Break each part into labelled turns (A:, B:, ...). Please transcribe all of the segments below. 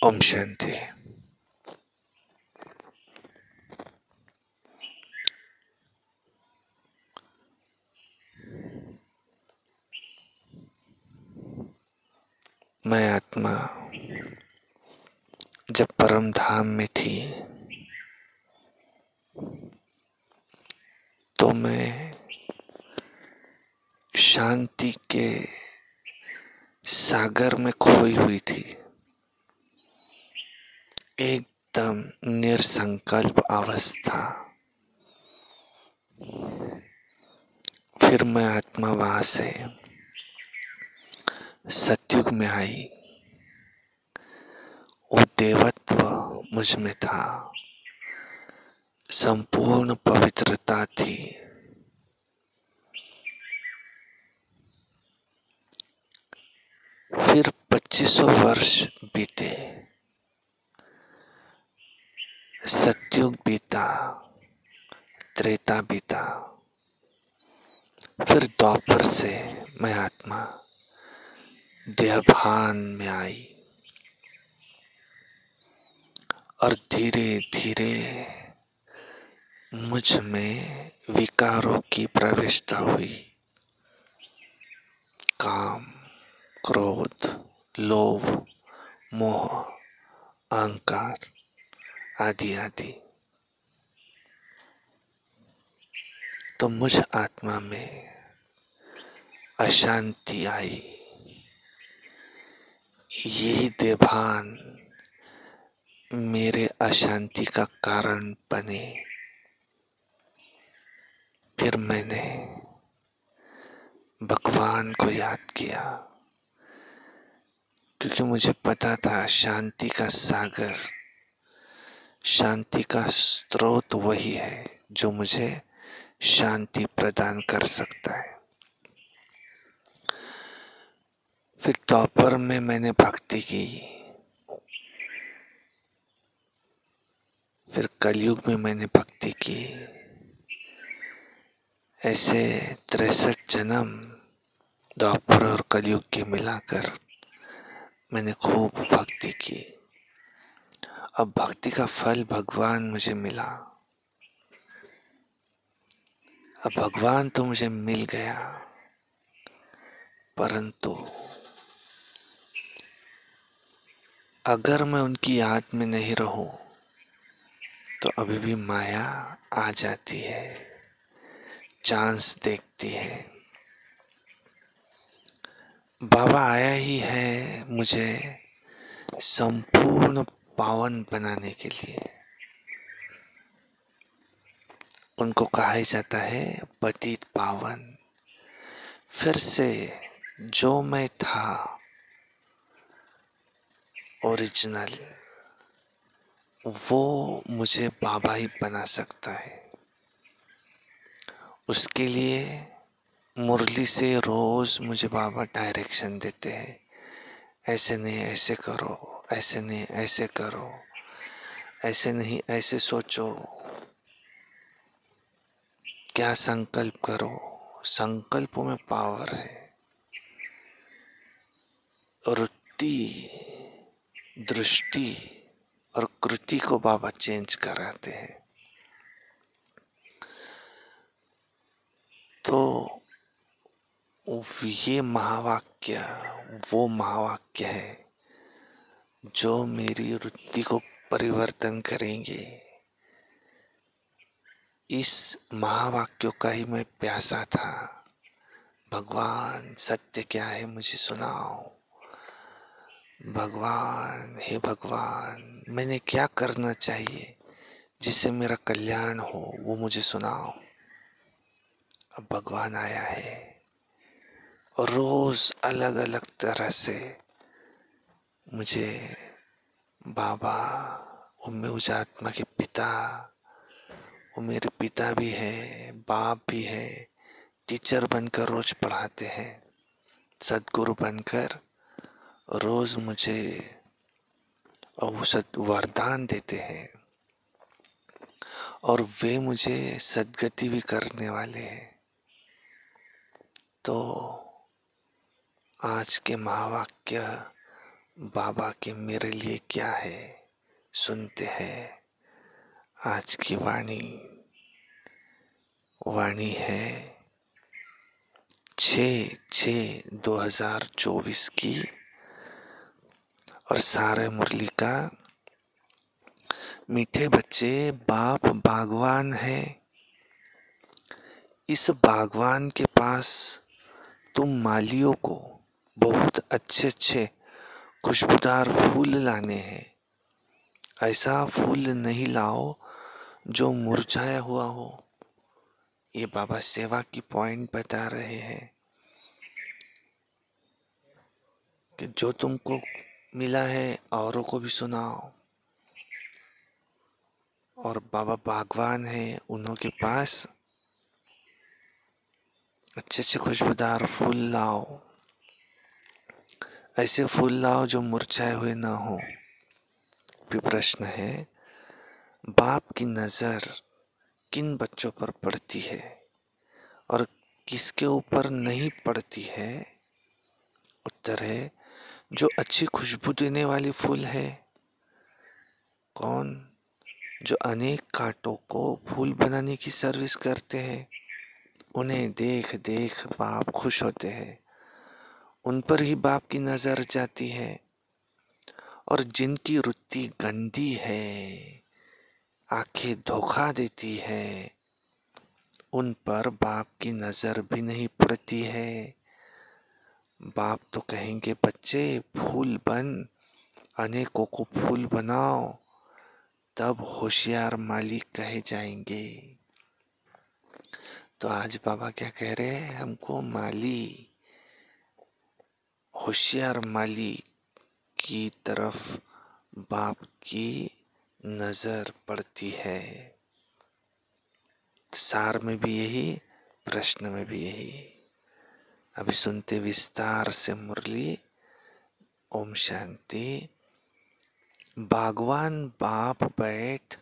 A: ओम शांति। मैं आत्मा जब परम धाम में थी तो मैं शांति के सागर में खोई हुई थी। एकदम निरसंकल्प अवस्था। फिर मैं आत्मा वहां से सतयुग में आई। वो देवत्व मुझ में था, संपूर्ण पवित्रता थी। फिर 2500 वर्ष बीते, सतयुग बीता, त्रेता बीता, फिर द्वापर से मैं आत्मा देहभान में आई और धीरे धीरे मुझ में विकारों की प्रवेशता हुई। काम, क्रोध, लोभ, मोह, अहंकार आदि आदि। तो मुझ आत्मा में अशांति आई। यही देभान मेरे अशांति का कारण बने। फिर मैंने भगवान को याद किया, क्योंकि मुझे पता था शांति का सागर, शांति का स्रोत वही है जो मुझे शांति प्रदान कर सकता है। फिर द्वापर में मैंने भक्ति की। फिर कलयुग में मैंने भक्ति की। ऐसे 63 जन्म द्वापर और कलयुग के मिलाकर मैंने खूब भक्ति की। अब भक्ति का फल भगवान मुझे मिला। अब भगवान तो मुझे मिल गया, परंतु अगर मैं उनकी याद में नहीं रहूं तो अभी भी माया आ जाती है, चांस देखती है। बाबा आया ही है मुझे संपूर्ण पावन बनाने के लिए। उनको कहा जाता है पतित पावन। फिर से जो मैं था ओरिजिनल, वो मुझे बाबा ही बना सकता है। उसके लिए मुरली से रोज मुझे बाबा डायरेक्शन देते हैं, ऐसे नहीं ऐसे करो, ऐसे नहीं ऐसे करो, ऐसे नहीं ऐसे सोचो, क्या संकल्प करो। संकल्पों में पावर है। वृत्ति, दृष्टि और कृति को बाबा चेंज कराते हैं। तो ये महावाक्य वो महावाक्य है जो मेरी वृत्ति को परिवर्तन करेंगे। इस महावाक्यों का ही मैं प्यासा था। भगवान सत्य क्या है मुझे सुनाओ। भगवान, हे भगवान, मैंने क्या करना चाहिए जिससे मेरा कल्याण हो, वो मुझे सुनाओ। अब भगवान आया है और रोज अलग अलग तरह से मुझे बाबा, वो मुझ आत्मा के पिता, वो मेरे पिता भी है, बाप भी है, टीचर बनकर रोज पढ़ाते हैं, सद्गुरु बनकर रोज मुझे वरदान देते हैं और वे मुझे सद्गति भी करने वाले हैं। तो आज के महावाक्य बाबा के मेरे लिए क्या है, सुनते हैं आज की वाणी। वाणी है 6/6/2024 की, और सारे मुरली का। मीठे बच्चे, बाप बागवान है। इस बागवान के पास तुम मालियों को बहुत अच्छे अच्छे खुशबूदार फूल लाने हैं। ऐसा फूल नहीं लाओ जो मुरझाया हुआ हो। ये बाबा सेवा की पॉइंट बता रहे हैं कि जो तुमको मिला है औरों को भी सुनाओ। और बाबा बागवान है, उन्हों के पास अच्छे अच्छे खुशबूदार फूल लाओ। ऐसे फूल लाओ जो मुरझाए हुए ना हो। फिर प्रश्न है, बाप की नजर किन बच्चों पर पड़ती है और किसके ऊपर नहीं पड़ती है? उत्तर है, जो अच्छी खुशबू देने वाली फूल है। कौन? जो अनेक कांटों को फूल बनाने की सर्विस करते हैं। उन्हें देख देख बाप खुश होते हैं, उन पर ही बाप की नजर जाती है। और जिनकी वृत्ति गंदी है, आंखें धोखा देती है, उन पर बाप की नजर भी नहीं पड़ती है। बाप तो कहेंगे, बच्चे फूल बन, अनेकों को फूल बनाओ, तब होशियार मालिक कहे जाएंगे। तो आज बाबा क्या कह रहे हैं हमको? माली, होशियार माली की तरफ बाप की नजर पड़ती है। सार में भी यही, प्रश्न में भी यही। अभी सुनते विस्तार से मुरली। ओम शांति। बागवान बाप बैठ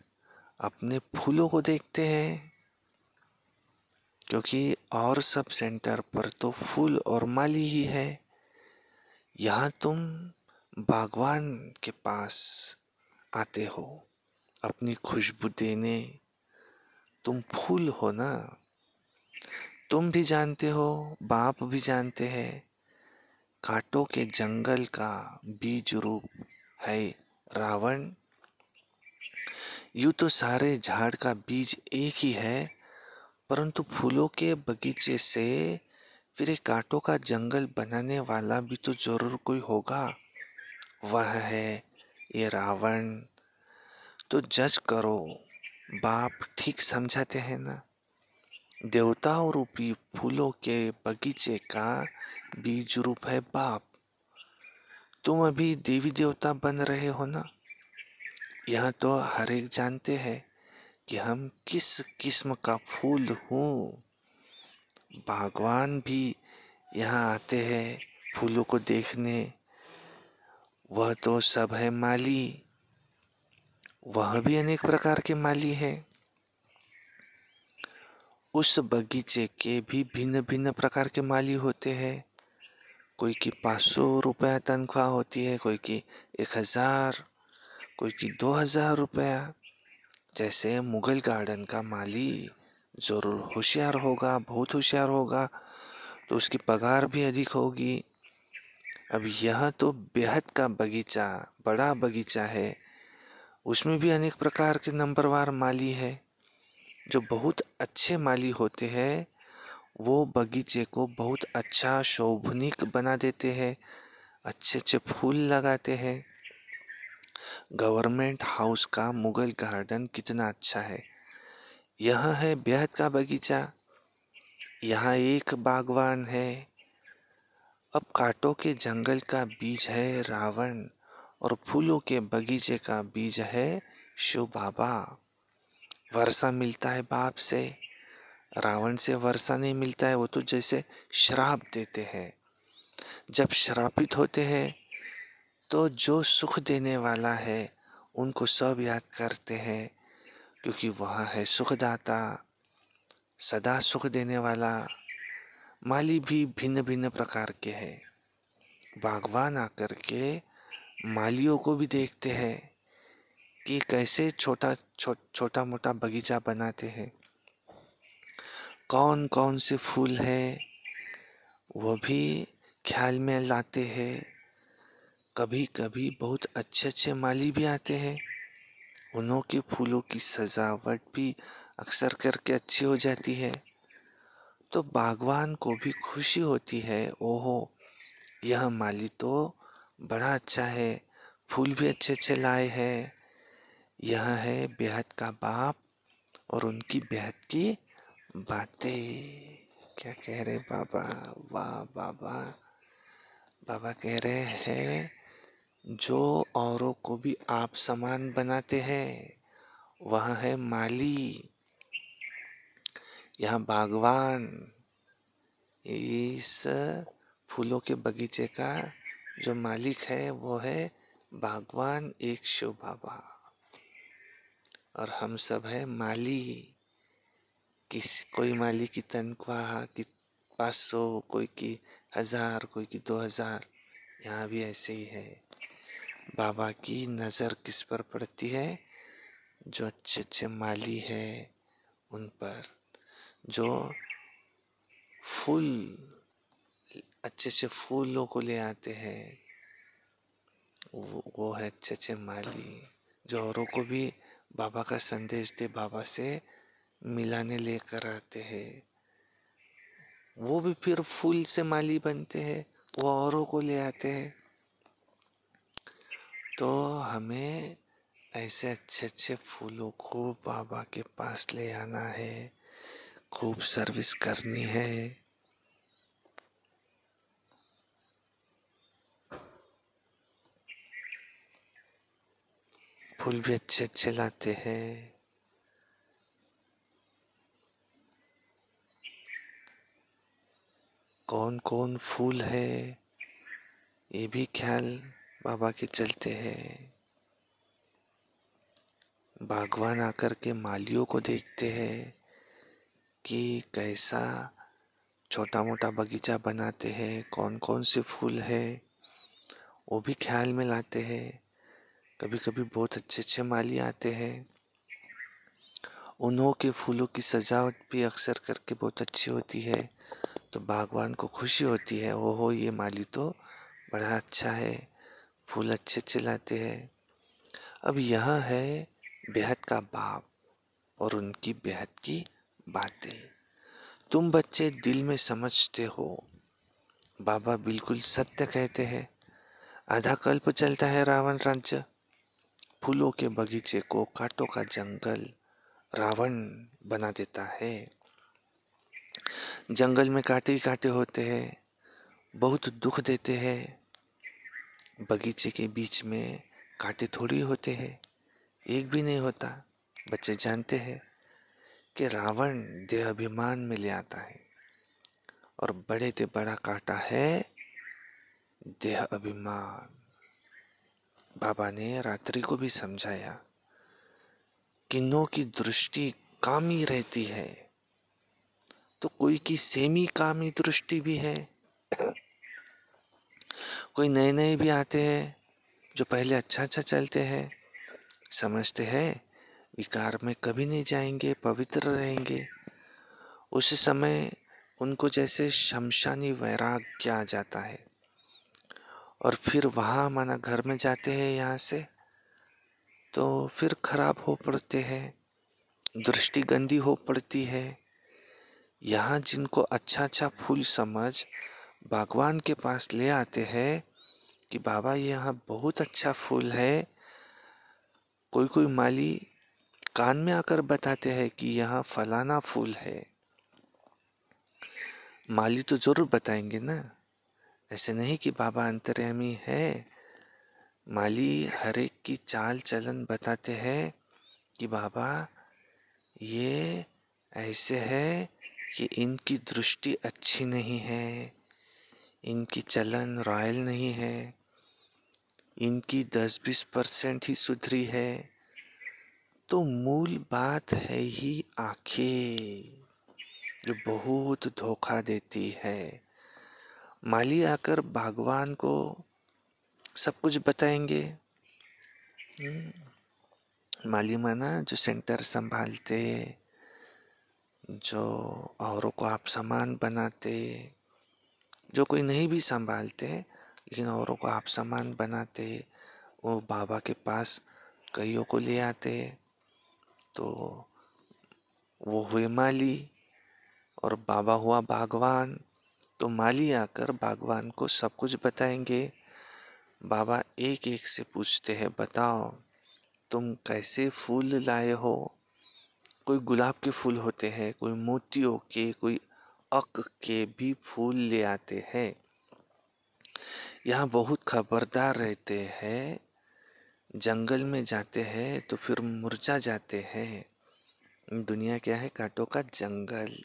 A: अपने फूलों को देखते हैं, क्योंकि और सब सेंटर पर तो फूल और माली ही है। यहाँ तुम बागवान के पास आते हो अपनी खुशबू देने। तुम फूल हो ना। तुम भी जानते हो, बाप भी जानते हैं, कांटों के जंगल का बीज रूप है रावण। यूं तो सारे झाड़ का बीज एक ही है, परंतु फूलों के बगीचे से फिर एक कांटों का जंगल बनाने वाला भी तो जरूर कोई होगा। वह है ये रावण। तो जज करो, बाप ठीक समझाते हैं ना। देवताओं रूपी फूलों के बगीचे का बीज रूप है बाप। तुम अभी देवी देवता बन रहे हो ना। यह तो हर एक जानते हैं कि हम किस किस्म का फूल हूँ। भगवान भी यहाँ आते हैं फूलों को देखने। वह तो सब है माली, वह भी अनेक प्रकार के माली है। उस बगीचे के भी भिन्न भिन्न प्रकार के माली होते हैं। कोई की 500 रुपया तनख्वाह होती है, कोई की 1000, कोई की 2000 रुपया। जैसे मुगल गार्डन का माली जरूर होशियार होगा, बहुत होशियार होगा, तो उसकी पगार भी अधिक होगी। अब यह तो बेहद का बगीचा, बड़ा बगीचा है, उसमें भी अनेक प्रकार के नंबरवार माली है। जो बहुत अच्छे माली होते हैं, वो बगीचे को बहुत अच्छा शोभनीक बना देते हैं, अच्छे अच्छे फूल लगाते हैं। गवर्नमेंट हाउस का मुगल गार्डन कितना अच्छा है। यह है बेहद का बगीचा, यहाँ एक बागवान है। अब कांटों के जंगल का बीज है रावण, और फूलों के बगीचे का बीज है शिव बाबा। वर्षा मिलता है बाप से, रावण से वर्षा नहीं मिलता है। वो तो जैसे श्राप देते हैं। जब श्रापित होते हैं तो जो सुख देने वाला है उनको सब याद करते हैं, क्योंकि वह है सुखदाता, सदा सुख देने वाला। माली भी भिन्न भिन्न प्रकार के हैं। बागवान आकर के मालियों को भी देखते हैं कि कैसे छोटा मोटा बगीचा बनाते हैं, कौन कौन से फूल है वो भी ख्याल में लाते हैं। कभी कभी बहुत अच्छे अच्छे माली भी आते हैं, उन्हों के फूलों की सजावट भी अक्सर करके अच्छी हो जाती है। तो बागवान को भी खुशी होती है, ओहो यह माली तो बड़ा अच्छा है, फूल भी अच्छे अच्छे लाए हैं। यह है बेहद का बाप और उनकी बेहद की बातें। क्या कह रहे बाबा? वाह बाबा। बाबा कह रहे हैं जो औरों को भी आप समान बनाते हैं वह है माली। यह बागवान इस फूलों के बगीचे का जो मालिक है वो है बागवान एक शिव बाबा, और हम सब है माली। कोई माली की तनख्वाह की 500, कोई की 1000, कोई की 2000। यहाँ भी ऐसे ही है। बाबा की नजर किस पर पड़ती है? जो अच्छे अच्छे माली है उन पर, जो फूल अच्छे से फूलों को ले आते हैं, वो है अच्छे अच्छे माली। जो औरों को भी बाबा का संदेश दे, बाबा से मिलाने लेकर आते हैं, वो भी फिर फूल से माली बनते हैं, वो औरों को ले आते हैं। तो हमें ऐसे अच्छे अच्छे फूलों को बाबा के पास ले आना है, खूब सर्विस करनी है। फूल भी अच्छे अच्छे लाते हैं। कौन कौन फूल है ये भी ख्याल बाबा के चलते हैं। बागवान आकर के मालियों को देखते हैं कि कैसा छोटा मोटा बगीचा बनाते हैं, कौन कौन से फूल है वो भी ख्याल में लाते हैं। कभी कभी बहुत अच्छे अच्छे माली आते हैं, उन्हों के फूलों की सजावट भी अक्सर करके बहुत अच्छी होती है। तो बागवान को खुशी होती है, ओहो ये माली तो बड़ा अच्छा है, फूल अच्छे अच्छे लाते हैं। अब यह है बेहद का बाप और उनकी बेहद की बातें। तुम बच्चे दिल में समझते हो, बाबा बिल्कुल सत्य कहते हैं। आधा कल्प चलता है रावण राज्य, फूलों के बगीचे को कांटों का जंगल रावण बना देता है। जंगल में कांटे ही कांटे होते हैं, बहुत दुख देते हैं। बगीचे के बीच में कांटे थोड़ी होते हैं, एक भी नहीं होता। बच्चे जानते हैं कि रावण देह अभिमान में ले आता है, और बड़े से बड़ा कांटा है देह अभिमान। बाबा ने रात्रि को भी समझाया, किन्नों की दृष्टि कामी रहती है तो कोई की सेमी कामी दृष्टि भी है। कोई नए नए भी आते हैं जो पहले अच्छा अच्छा चलते हैं, समझते हैं विकार में कभी नहीं जाएंगे, पवित्र रहेंगे। उस समय उनको जैसे शमशानी वैराग्य आ जाता है, और फिर वहां माना घर में जाते हैं यहाँ से तो फिर खराब हो पड़ते हैं, दृष्टि गंदी हो पड़ती है। यहाँ जिनको अच्छा अच्छा फूल समझ बागवान के पास ले आते हैं कि बाबा ये यहाँ बहुत अच्छा फूल है, कोई कोई माली कान में आकर बताते हैं कि यहाँ फलाना फूल है। माली तो जरूर बताएंगे ना, ऐसे नहीं कि बाबा अंतर्यामी है। माली हर एक की चाल चलन बताते हैं कि बाबा ये ऐसे है कि इनकी दृष्टि अच्छी नहीं है, इनकी चलन रॉयल नहीं है, इनकी 10-20% ही सुधरी है। तो मूल बात है ही आंखें, जो बहुत धोखा देती है। माली आकर बागवान को सब कुछ बताएंगे। माली माना जो सेंटर संभालते, जो औरों को आप समान बनाते, जो कोई नहीं भी संभालते लेकिन औरों को आप समान बनाते, वो बाबा के पास कईयों को ले आते, तो वो हुए माली और बाबा हुआ बागवान। तो माली आकर बागवान को सब कुछ बताएंगे। बाबा एक एक से पूछते हैं, बताओ तुम कैसे फूल लाए हो। कोई गुलाब के फूल होते हैं, कोई मोतियों के, कोई अक के भी फूल ले आते हैं। यहाँ बहुत खबरदार रहते हैं, जंगल में जाते हैं तो फिर मुरझा जाते हैं। दुनिया क्या है, कांटों का जंगल।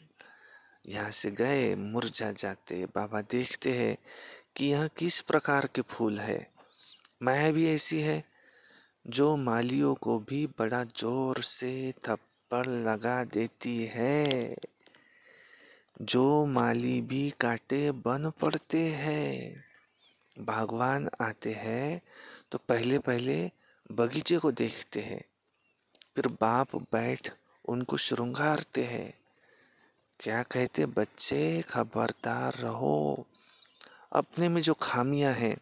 A: यहाँ से गए मुरझा जाते। बाबा देखते हैं कि यहाँ किस प्रकार के फूल है। माया भी ऐसी है जो मालियों को भी बड़ा जोर से थप्पड़ लगा देती है। जो माली भी कांटे बन पड़ते हैं। बागवान आते हैं तो पहले पहले बगीचे को देखते हैं, फिर बाप बैठ उनको श्रृंगारते हैं। क्या कहते, बच्चे खबरदार रहो, अपने में जो खामियां हैं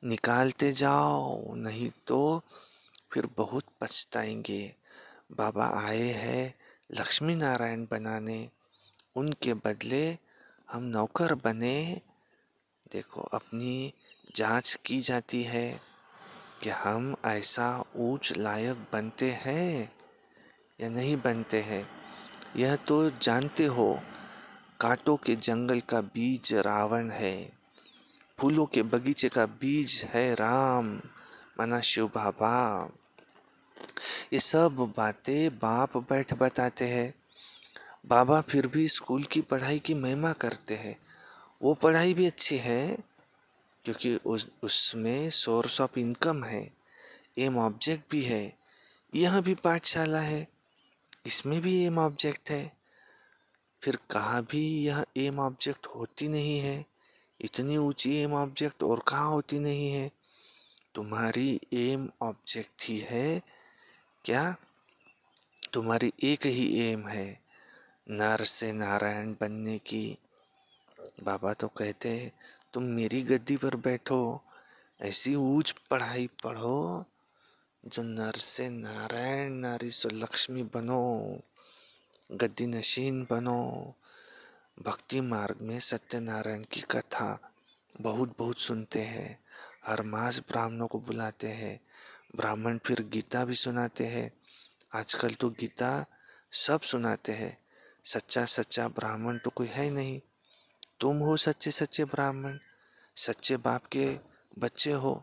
A: निकालते जाओ, नहीं तो फिर बहुत पछताएंगे। बाबा आए हैं लक्ष्मी नारायण बनाने, उनके बदले हम नौकर बने। देखो अपनी जांच की जाती है कि हम ऐसा ऊंच लायक बनते हैं या नहीं बनते हैं। यह तो जानते हो, कांटों के जंगल का बीज रावण है, फूलों के बगीचे का बीज है राम, माना शिव बाबा। ये सब बातें बाप बैठ बताते हैं। बाबा फिर भी स्कूल की पढ़ाई की महिमा करते हैं। वो पढ़ाई भी अच्छी है क्योंकि उसमें सोर्स ऑफ इनकम है, एम ऑब्जेक्ट भी है। यह भी पाठशाला है, इसमें भी एम ऑब्जेक्ट है। फिर कहाँ भी यह एम ऑब्जेक्ट होती नहीं है। इतनी ऊंची एम ऑब्जेक्ट और कहाँ होती नहीं है। तुम्हारी एम ऑब्जेक्ट ही है क्या? तुम्हारी एक ही एम है, नर से नारायण बनने की। बाबा तो कहते हैं तुम मेरी गद्दी पर बैठो, ऐसी ऊंच पढ़ाई पढ़ो जो नर से नारायण, नारी से लक्ष्मी बनो, गद्दी नशीन बनो। भक्ति मार्ग में सत्यनारायण की कथा बहुत बहुत सुनते हैं। हर मास ब्राह्मणों को बुलाते हैं, ब्राह्मण फिर गीता भी सुनाते हैं। आजकल तो गीता सब सुनाते हैं। सच्चा सच्चा ब्राह्मण तो कोई है नहीं। तुम हो सच्चे सच्चे ब्राह्मण, सच्चे बाप के बच्चे हो।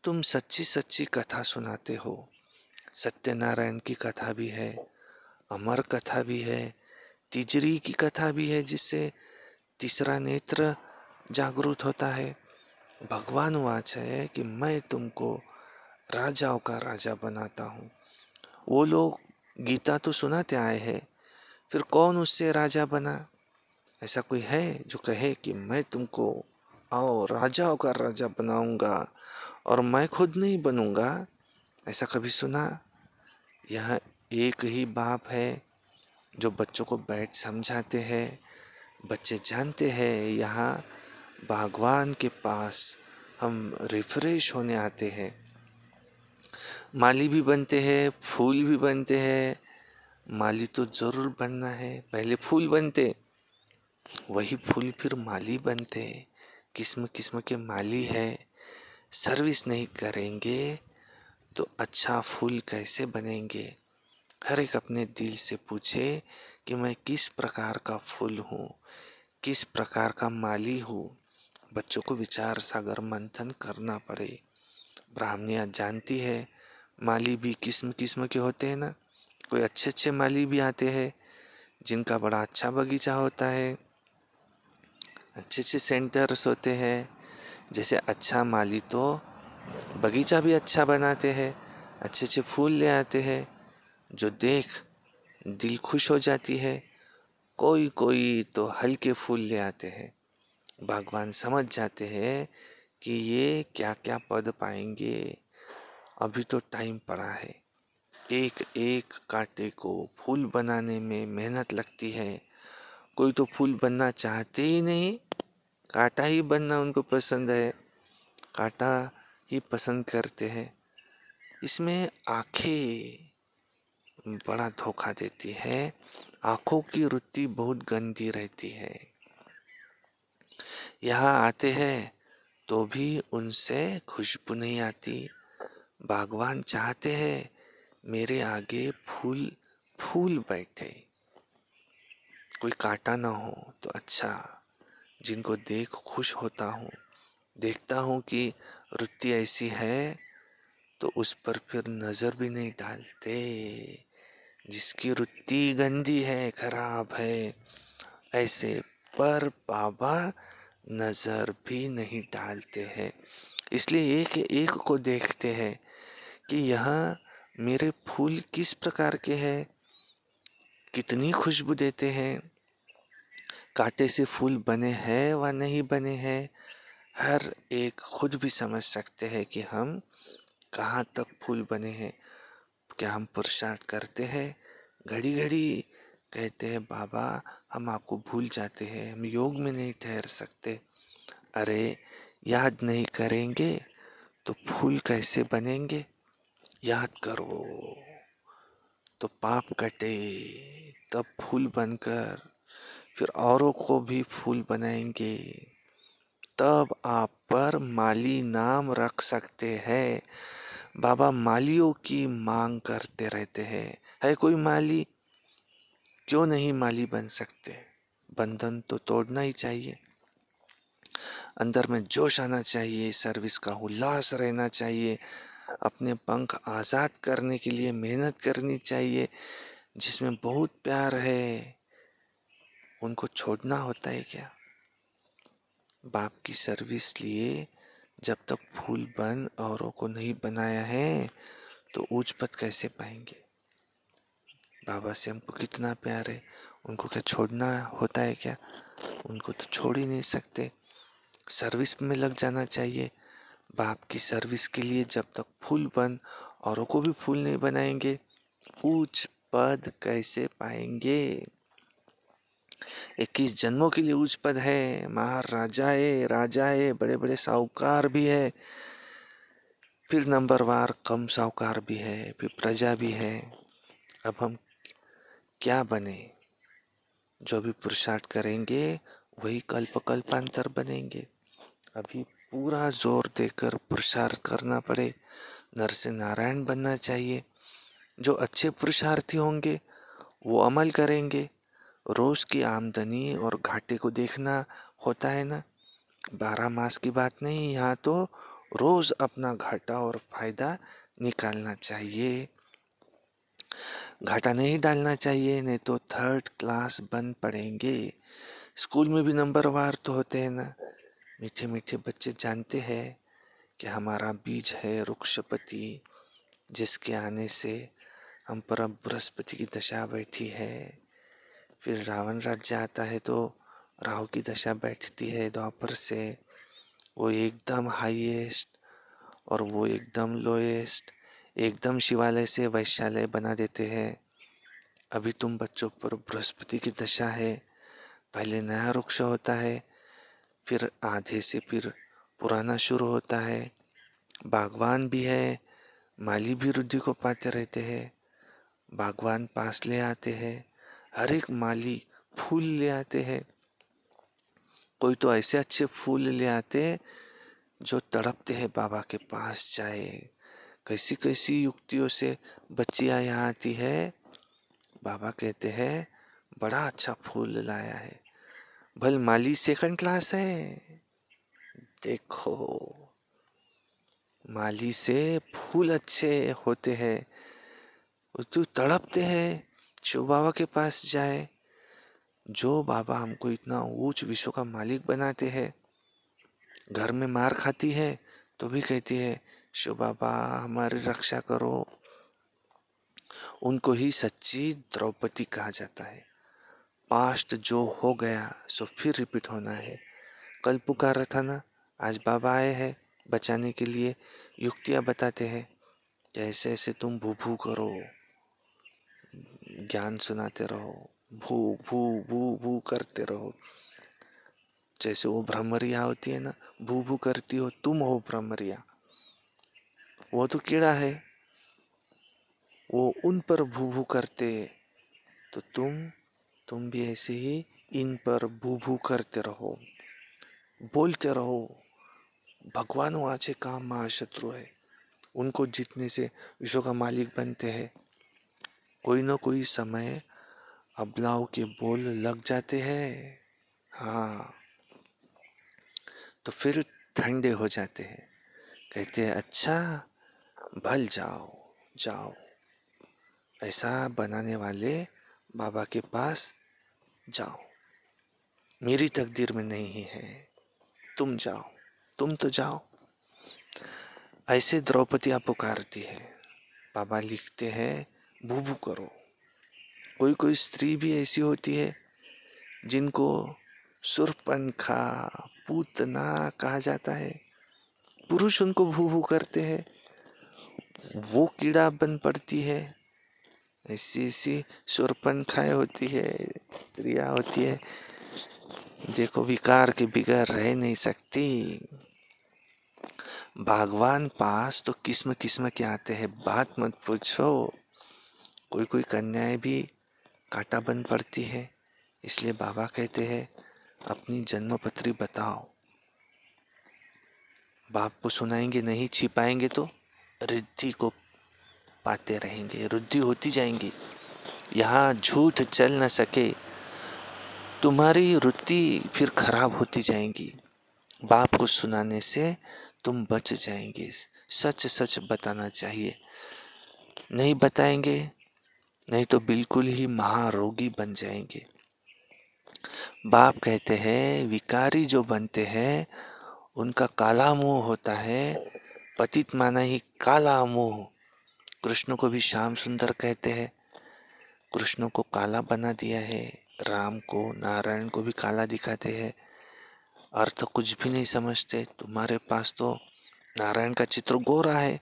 A: तुम सच्ची सच्ची कथा सुनाते हो। सत्यनारायण की कथा भी है, अमर कथा भी है, तिजरी की कथा भी है जिससे तीसरा नेत्र जागृत होता है। भगवान वाच है कि मैं तुमको राजाओं का राजा बनाता हूँ। वो लोग गीता तो सुनाते आए हैं, फिर कौन उससे राजा बना? ऐसा कोई है जो कहे कि मैं तुमको आओ राजाओं का राजा बनाऊंगा और मैं खुद नहीं बनूंगा? ऐसा कभी सुना? यह एक ही बाप है जो बच्चों को बैठ समझाते हैं। बच्चे जानते हैं यहाँ भगवान के पास हम रिफ्रेश होने आते हैं। माली भी बनते हैं, फूल भी बनते हैं। माली तो जरूर बनना है, पहले फूल बनते, वही फूल फिर माली बनते। किस्म किस्म के माली है। सर्विस नहीं करेंगे तो अच्छा फूल कैसे बनेंगे? हर एक अपने दिल से पूछे कि मैं किस प्रकार का फूल हूँ, किस प्रकार का माली हूँ। बच्चों को विचार सागर मंथन करना पड़े। ब्राह्मणियाँ जानती है माली भी किस्म किस्म के होते हैं ना। कोई अच्छे अच्छे माली भी आते हैं जिनका बड़ा अच्छा बगीचा होता है, अच्छे अच्छे सेंटर्स होते हैं। जैसे अच्छा माली तो बगीचा भी अच्छा बनाते हैं, अच्छे अच्छे फूल ले आते हैं जो देख दिल खुश हो जाती है। कोई कोई तो हल्के फूल ले आते हैं। भगवान समझ जाते हैं कि ये क्या क्या पद पाएंगे। अभी तो टाइम पड़ा है। एक एक कांटे को फूल बनाने में मेहनत लगती है। कोई तो फूल बनना चाहते ही नहीं, कांटा ही बनना उनको पसंद है, कांटा ही पसंद करते हैं। इसमें आंखें बड़ा धोखा देती है। आंखों की वृत्ति बहुत गंदी रहती है। यहाँ आते हैं तो भी उनसे खुशबू नहीं आती। भगवान चाहते हैं मेरे आगे फूल फूल बैठे, कोई कांटा ना हो तो अच्छा, जिनको देख खुश होता हूँ। देखता हूँ कि वृत्ति ऐसी है तो उस पर फिर नजर भी नहीं डालते। जिसकी वृत्ति गंदी है, खराब है, ऐसे पर बाबा नजर भी नहीं डालते हैं। इसलिए एक एक को देखते हैं कि यहाँ मेरे फूल किस प्रकार के हैं, कितनी खुशबू देते हैं, कांटे से फूल बने हैं व नहीं बने हैं। हर एक खुद भी समझ सकते हैं कि हम कहाँ तक फूल बने हैं। क्या हम पुरुषार्थ करते हैं? घड़ी घड़ी कहते हैं बाबा हम आपको भूल जाते हैं, हम योग में नहीं ठहर सकते। अरे याद नहीं करेंगे तो फूल कैसे बनेंगे? याद करो तो पाप कटे, तब फूल बनकर फिर औरों को भी फूल बनाएंगे। तब आप पर माली नाम रख सकते हैं। बाबा मालियों की मांग करते रहते हैं। है कोई माली? क्यों नहीं माली बन सकते? बंधन तो तोड़ना ही चाहिए। अंदर में जोश आना चाहिए, सर्विस का उल्लास रहना चाहिए, अपने पंख आजाद करने के लिए मेहनत करनी चाहिए। जिसमें बहुत प्यार है उनको छोड़ना होता है क्या? बाप की सर्विस लिए जब तक फूल बन औरों को नहीं बनाया है तो उच्च पद कैसे पाएंगे? बाबा से हमको कितना प्यार है, उनको क्या छोड़ना होता है क्या? उनको तो छोड़ ही नहीं सकते। सर्विस में लग जाना चाहिए। बाप की सर्विस के लिए जब तक फूल बन औरों को भी फूल नहीं बनाएंगे, उच्च पद कैसे पाएंगे? 21 जन्मों के लिए उच्च पद है, महाराजाए राजाए बड़े बड़े साहूकार भी है, फिर नंबरवार कम साहूकार भी है, फिर प्रजा भी है। अब हम क्या बने? जो भी पुरुषार्थ करेंगे वही कल्प कल्पांतर बनेंगे। अभी पूरा जोर देकर पुरुषार्थ करना पड़े, नर से नारायण बनना चाहिए। जो अच्छे पुरुषार्थी होंगे वो अमल करेंगे। रोज की आमदनी और घाटे को देखना होता है ना, 12 मास की बात नहीं। यहाँ तो रोज अपना घाटा और फायदा निकालना चाहिए। घाटा नहीं डालना चाहिए, नहीं तो थर्ड क्लास बन पड़ेंगे। स्कूल में भी नंबरवार तो होते हैं ना। मीठे मीठे बच्चे जानते हैं कि हमारा बीज है वृक्षपति, जिसके आने से हम पर अब बृहस्पति की दशा बैठी है। फिर रावण राज्य आता है तो राहु की दशा बैठती है द्वापर से। वो एकदम हाईएस्ट और वो एकदम लोएस्ट, एकदम शिवालय से वैश्यालय बना देते हैं। अभी तुम बच्चों पर बृहस्पति की दशा है। पहले नया वृक्ष होता है, फिर आधे से फिर पुराना शुरू होता है। बागवान भी है, माली भी वृद्धि को पाते रहते हैं। बागवान पास ले आते हैं, हर एक माली फूल ले आते हैं। कोई तो ऐसे अच्छे फूल ले आते हैं जो तड़पते हैं बाबा के पास जाए। कैसी कैसी युक्तियों से बच्चियां यहाँ आती है। बाबा कहते हैं बड़ा अच्छा फूल लाया है। भल माली सेकंड क्लास है, देखो माली से फूल अच्छे होते हैं। तो तड़पते हैं शिव बाबा के पास जाए। जो बाबा हमको इतना ऊंच विश्व का मालिक बनाते हैं, घर में मार खाती है तो भी कहती है शिव बाबा हमारी रक्षा करो। उनको ही सच्ची द्रौपदी कहा जाता है। पास्ट जो हो गया सो फिर रिपीट होना है। कल पुकारा था ना, आज बाबा आए हैं बचाने के लिए, युक्तियां बताते हैं कि ऐसे ऐसे तुम भू भू करो, ज्ञान सुनाते रहो, भू भू भू भू करते रहो। जैसे वो भ्रमरिया होती है ना, भू भू करती हो, तुम हो भ्रमरिया। वो तो कीड़ा है, वो उन पर भू भू करते, तो तुम भी ऐसे ही इन पर भू भू करते रहो, बोलते रहो। भगवान वाचे काम महाशत्रु है, उनको जीतने से विश्व का मालिक बनते हैं। कोई न कोई समय अबलाओं के बोल लग जाते हैं, हाँ, तो फिर ठंडे हो जाते हैं, कहते हैं अच्छा भल जाओ जाओ। ऐसा बनाने वाले बाबा के पास जाओ, मेरी तकदीर में नहीं है, तुम जाओ, तुम तो जाओ। ऐसे द्रौपदी पुकारती है, बाबा लिखते हैं भूभू करो। कोई कोई स्त्री भी ऐसी होती है जिनको सुरपनखा, पूतना कहा जाता है, पुरुष उनको भूभू करते हैं, वो कीड़ा बन पड़ती है। ऐसी ऐसी सुरपनखाएं होती है, स्त्रियां होती है, देखो विकार के बिगड़ रह नहीं सकती। भगवान पास तो किस्म किस्म के आते हैं, बात मत पूछो। कोई कोई कन्याएं भी कांटा बन पड़ती है, इसलिए बाबा कहते हैं अपनी जन्मपत्री बताओ। बाप को सुनाएंगे नहीं, छिपाएंगे तो रिद्धि को पाते रहेंगे, रुद्धि होती जाएंगी। यहाँ झूठ चल न सके, तुम्हारी रुद्धि फिर खराब होती जाएंगी। बाप को सुनाने से तुम बच जाएंगे। सच सच बताना चाहिए, नहीं बताएंगे नहीं तो बिल्कुल ही महारोगी बन जाएंगे। बाप कहते हैं विकारी जो बनते हैं उनका काला मुंह होता है, पतित माना ही काला मुंह। कृष्ण को भी श्याम सुंदर कहते हैं, कृष्ण को काला बना दिया है, राम को नारायण को भी काला दिखाते हैं, अर्थ कुछ भी नहीं समझते। तुम्हारे पास तो नारायण का चित्र गोरा है,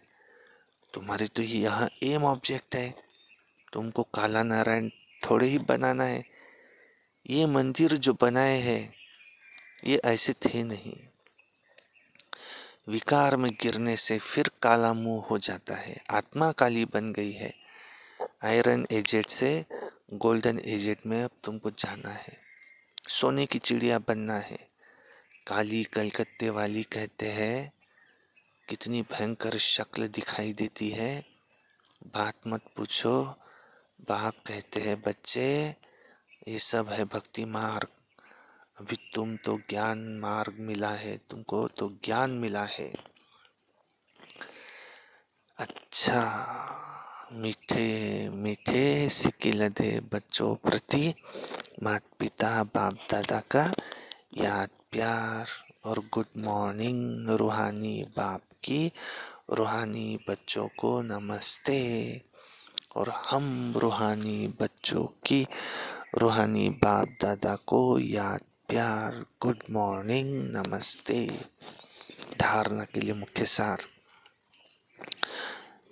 A: तुम्हारी तो यहाँ एम ऑब्जेक्ट है, तुमको काला नारायण थोड़े ही बनाना है। ये मंदिर जो बनाए हैं ये ऐसे थे नहीं, विकार में गिरने से फिर काला मुंह हो जाता है, आत्मा काली बन गई है। आयरन एजेट से गोल्डन एजेट में अब तुमको जाना है, सोने की चिड़िया बनना है। काली कलकत्ते वाली कहते हैं कितनी भयंकर शक्ल दिखाई देती है, बात मत पूछो। बाप कहते हैं बच्चे ये सब है भक्ति मार्ग, अभी तुम तो ज्ञान मार्ग मिला है, तुमको तो ज्ञान मिला है। अच्छा, मीठे मीठे सिकिलधे बच्चों प्रति माता पिता बाप दादा का याद प्यार और गुड मॉर्निंग। रूहानी बाप की रूहानी बच्चों को नमस्ते, और हम रूहानी बच्चों की रूहानी बाप दादा को याद प्यार गुड मॉर्निंग नमस्ते। धारणा के लिए मुख्य सार।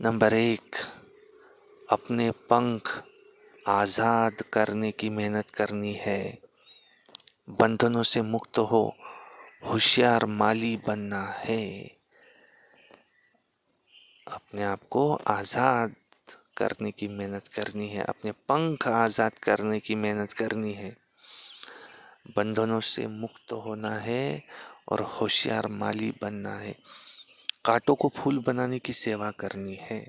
A: नंबर 1, अपने पंख आजाद करने की मेहनत करनी है, बंधनों से मुक्त हो होशियार माली बनना है। अपने आप को आजाद करने की मेहनत करनी है, अपने पंख आजाद करने की मेहनत करनी है, बंधनों से मुक्त होना है और होशियार माली बनना है। कांटों को फूल बनाने की सेवा करनी है।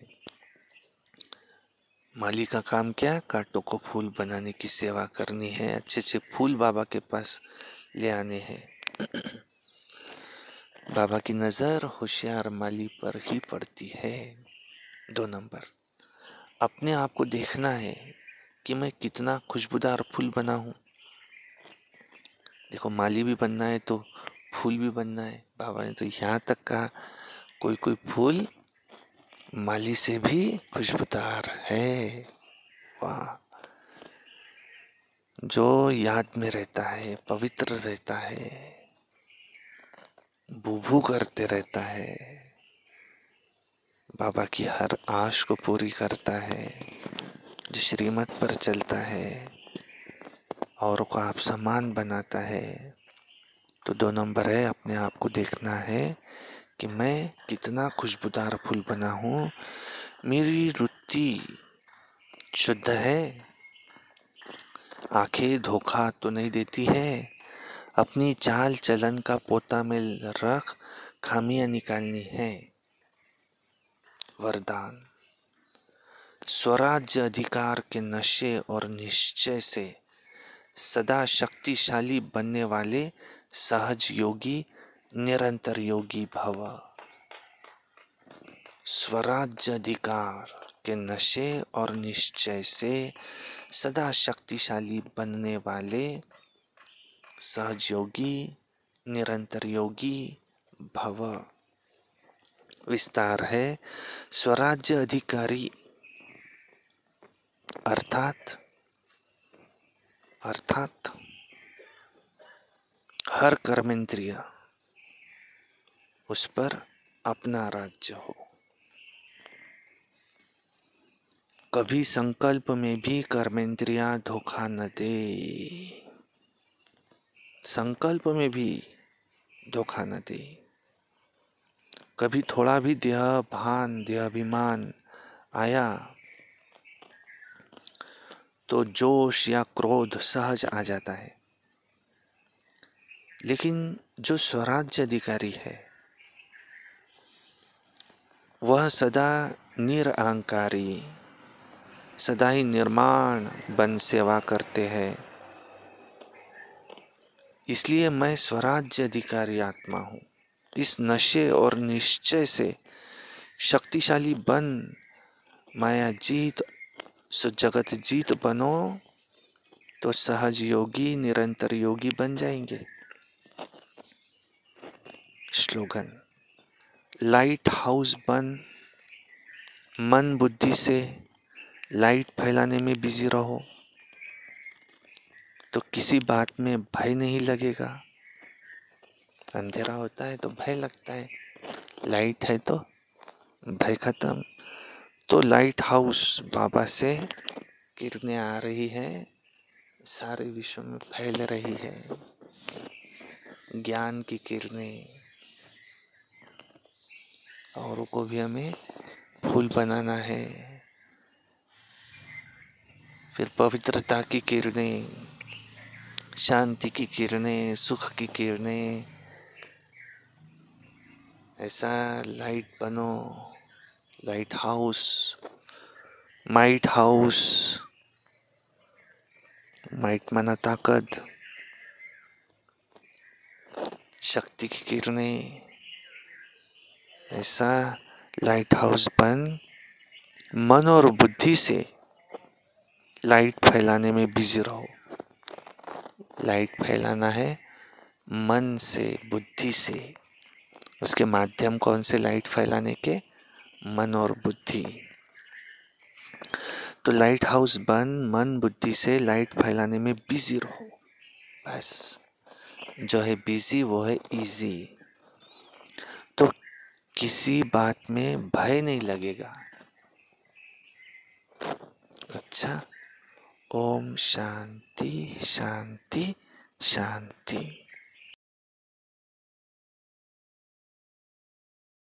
A: माली का काम क्या? कांटों को फूल बनाने की सेवा करनी है, अच्छे अच्छे फूल बाबा के पास ले आने हैं। बाबा की नजर होशियार माली पर ही पड़ती है। 2 नंबर, अपने आप को देखना है कि मैं कितना खुशबूदार फूल बना हूँ। देखो माली भी बनना है तो फूल भी बनना है। बाबा ने तो यहाँ तक कहा कोई कोई फूल माली से भी खुशबूदार है। वाह, जो याद में रहता है, पवित्र रहता है। बुभू करते रहता है, बाबा की हर आश को पूरी करता है, जो श्रीमत पर चलता है, औरों को आप समान बनाता है, तो 2 नंबर है अपने आप को देखना है कि मैं कितना खुशबूदार फूल बना हूँ, मेरी रुचि शुद्ध है, आंखें धोखा तो नहीं देती है, अपनी चाल चलन का पोता में रख खामियां निकालनी है। वरदान, स्वराज्य अधिकार के नशे और निश्चय से सदा शक्तिशाली बनने वाले सहज योगी निरंतर योगी भव। स्वराज्य अधिकार के नशे और निश्चय से सदा शक्तिशाली बनने वाले सहज योगी निरंतर योगी भव। विस्तार है, स्वराज्य अधिकारी अर्थात हर कर्मेंद्रिय उस पर अपना राज्य हो। कभी संकल्प में भी कर्मेंद्रियां धोखा न दे, संकल्प में भी धोखा न दे। कभी थोड़ा भी देह भान देहाभिमान आया तो जोश या क्रोध सहज आ जाता है, लेकिन जो स्वराज्य अधिकारी है वह सदा निरअहंकारी, सदा ही निर्माण बन सेवा करते हैं। इसलिए मैं स्वराज्य अधिकारी आत्मा हूँ। इस नशे और निश्चय से शक्तिशाली बन माया जीत सो जगत जीत बनो तो सहज योगी निरंतर योगी बन जाएंगे। स्लोगन, लाइट हाउस बन, मन बुद्धि से लाइट फैलाने में बिजी रहो तो किसी बात में भय नहीं लगेगा। अंधेरा होता है तो भय लगता है, लाइट है तो भय खत्म। तो लाइट हाउस बाबा से किरणें आ रही है, सारे विश्व में फैल रही है ज्ञान की किरणें, औरों को भी हमें फूल बनाना है। फिर पवित्रता की किरणें, शांति की किरणें, सुख की किरणें, ऐसा लाइट बनो। Light house, might house, might माना ताकत, शक्ति की किरणें, ऐसा लाइट हाउस बन मन और बुद्धि से लाइट फैलाने में बिजी रहो। लाइट फैलाना है मन से, बुद्धि से। उसके माध्यम कौन से लाइट फैलाने के? मन और बुद्धि। तो लाइट हाउस बन मन बुद्धि से लाइट फैलाने में बिजी रहो। बस जो है बिजी वो है इजी। तो किसी बात में भय नहीं लगेगा। अच्छा, ओम शांति शांति शांति।